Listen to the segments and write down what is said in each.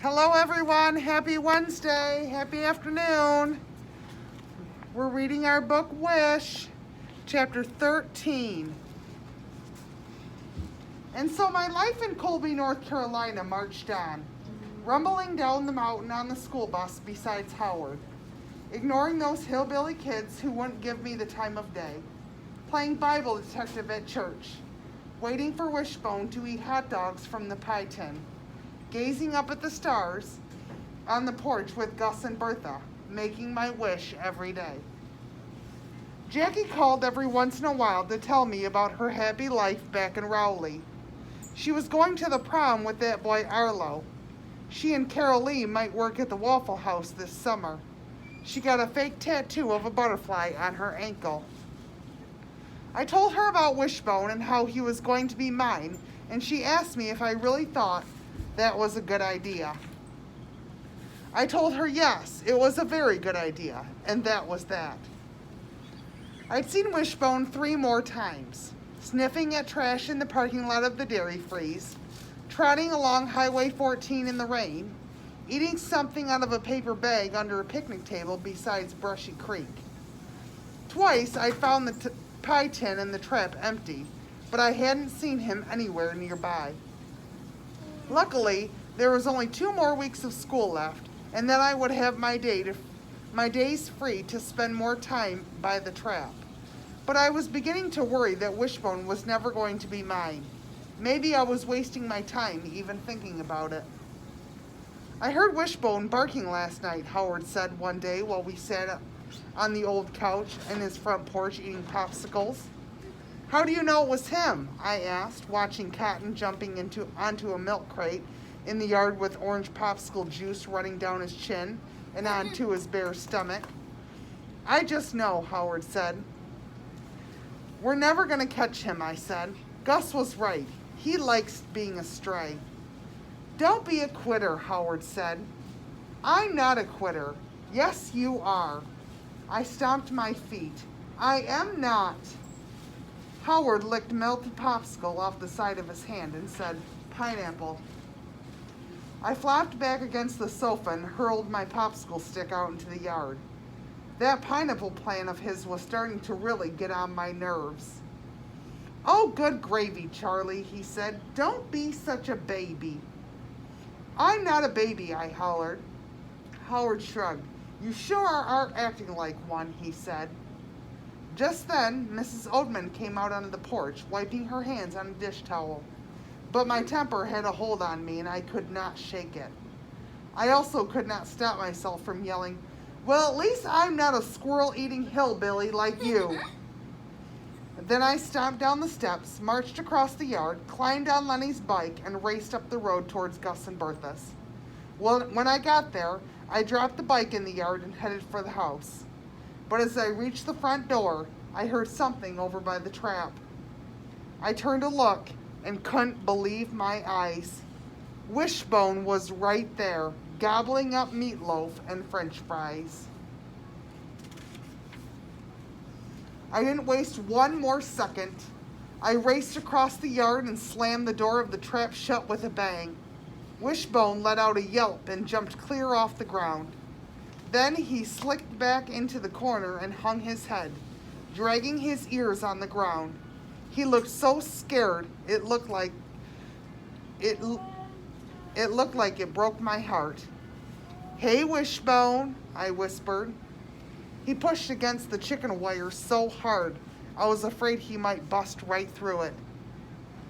Hello, everyone. Happy Wednesday. Happy afternoon. We're reading our book, Wish, chapter 13. And so my life in Colby, North Carolina marched on, rumbling down the mountain on the school bus besides Howard, ignoring those hillbilly kids who wouldn't give me the time of day, playing Bible detective at church, waiting for Wishbone to eat hot dogs from the pie tin, gazing up at the stars on the porch with Gus and Bertha, making my wish every day. Jackie called every once in a while to tell me about her happy life back in Rowley. She was going to the prom with that boy Arlo. She and Carol Lee might work at the Waffle House this summer. She got a fake tattoo of a butterfly on her ankle. I told her about Wishbone and how he was going to be mine, and she asked me if I really thought that was a good idea. I told her yes, it was a very good idea, and that was that. I'd seen Wishbone 3 more times, sniffing at trash in the parking lot of the Dairy Freeze, trotting along Highway 14 in the rain, eating something out of a paper bag under a picnic table beside Brushy Creek. Twice I found the pie tin and the trap empty, but I hadn't seen him anywhere nearby. Luckily, there was only 2 more weeks of school left, and then I would have my days free to spend more time by the trap. But I was beginning to worry that Wishbone was never going to be mine. Maybe I was wasting my time even thinking about it. I heard Wishbone barking last night, Howard said one day while we sat on the old couch in his front porch eating popsicles. How do you know it was him? I asked, watching Cotton jumping onto a milk crate in the yard with orange popsicle juice running down his chin and onto his bare stomach. I just know, Howard said. We're never going to catch him, I said. Gus was right. He likes being a stray. Don't be a quitter, Howard said. I'm not a quitter. Yes, you are. I stomped my feet. I am not. Howard licked melted popsicle off the side of his hand and said, pineapple. I flopped back against the sofa and hurled my popsicle stick out into the yard. That pineapple plan of his was starting to really get on my nerves. Oh, good gravy, Charlie, he said. Don't be such a baby. I'm not a baby, I hollered. Howard shrugged. You sure are acting like one, he said. Just then, Mrs. Oatman came out onto the porch, wiping her hands on a dish towel. But my temper had a hold on me, and I could not shake it. I also could not stop myself from yelling, well, at least I'm not a squirrel-eating hillbilly like you. Then I stomped down the steps, marched across the yard, climbed on Lenny's bike, and raced up the road towards Gus and Bertha's. Well, when I got there, I dropped the bike in the yard and headed for the house. But as I reached the front door, I heard something over by the trap. I turned to look and couldn't believe my eyes. Wishbone was right there, gobbling up meatloaf and French fries. I didn't waste one more second. I raced across the yard and slammed the door of the trap shut with a bang. Wishbone let out a yelp and jumped clear off the ground. Then he slicked back into the corner and hung his head, dragging his ears on the ground. He looked so scared, it looked like it broke my heart. Hey, Wishbone, I whispered. He pushed against the chicken wire so hard, I was afraid he might bust right through it.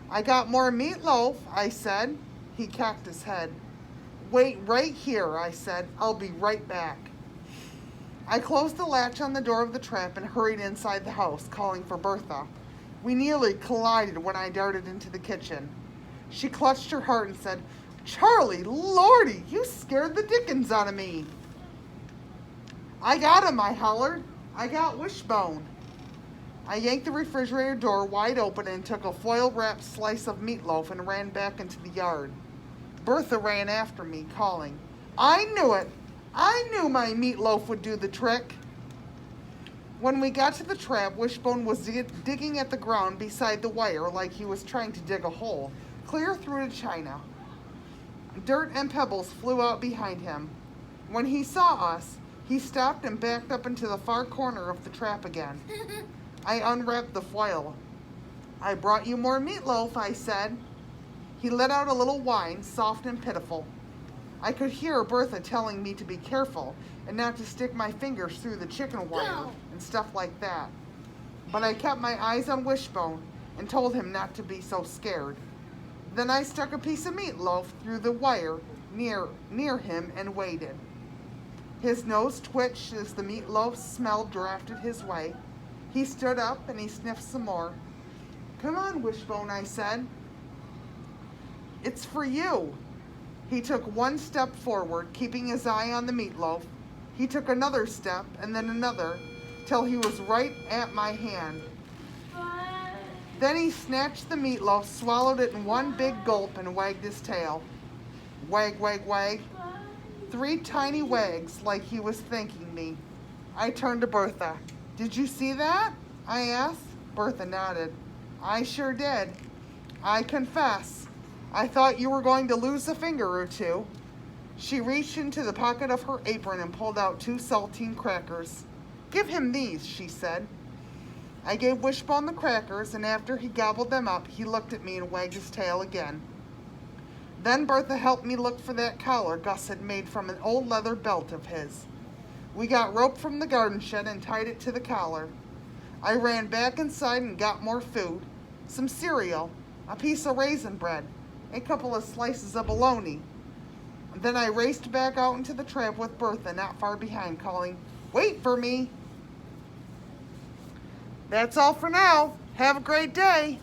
I got more meatloaf, I said. He cocked his head. Wait right here, I said. I'll be right back. I closed the latch on the door of the trap and hurried inside the house, calling for Bertha. We nearly collided when I darted into the kitchen. She clutched her heart and said, Charlie, Lordy, you scared the dickens out of me. I got him, I hollered. I got Wishbone. I yanked the refrigerator door wide open and took a foil-wrapped slice of meatloaf and ran back into the yard. Bertha ran after me, calling, I knew it! I knew my meatloaf would do the trick! When we got to the trap, Wishbone was digging at the ground beside the wire like he was trying to dig a hole, clear through to China. Dirt and pebbles flew out behind him. When he saw us, he stopped and backed up into the far corner of the trap again. I unwrapped the foil. "I brought you more meatloaf," I said. He let out a little whine, soft and pitiful. I could hear Bertha telling me to be careful and not to stick my fingers through the chicken wire and stuff like that. But I kept my eyes on Wishbone and told him not to be so scared. Then I stuck a piece of meatloaf through the wire near him and waited. His nose twitched as the meatloaf's smell drafted his way. He stood up and he sniffed some more. "Come on, Wishbone," I said. "It's for you." He took one step forward, keeping his eye on the meatloaf. He took another step and then another, till he was right at my hand. Then he snatched the meatloaf, swallowed it in one big gulp, and wagged his tail. Wag, wag, wag. 3 tiny wags, like he was thanking me. I turned to Bertha. "Did you see that?" I asked. Bertha nodded. "I sure did. I confess, I thought you were going to lose a finger or two." She reached into the pocket of her apron and pulled out 2 saltine crackers. "Give him these," she said. I gave Wishbone the crackers, and after he gobbled them up, he looked at me and wagged his tail again. Then Bertha helped me look for that collar Gus had made from an old leather belt of his. We got rope from the garden shed and tied it to the collar. I ran back inside and got more food, some cereal, a piece of raisin bread, a couple of slices of bologna. Then I raced back out into the trap with Bertha not far behind, calling, "Wait for me." That's all for now. Have a great day.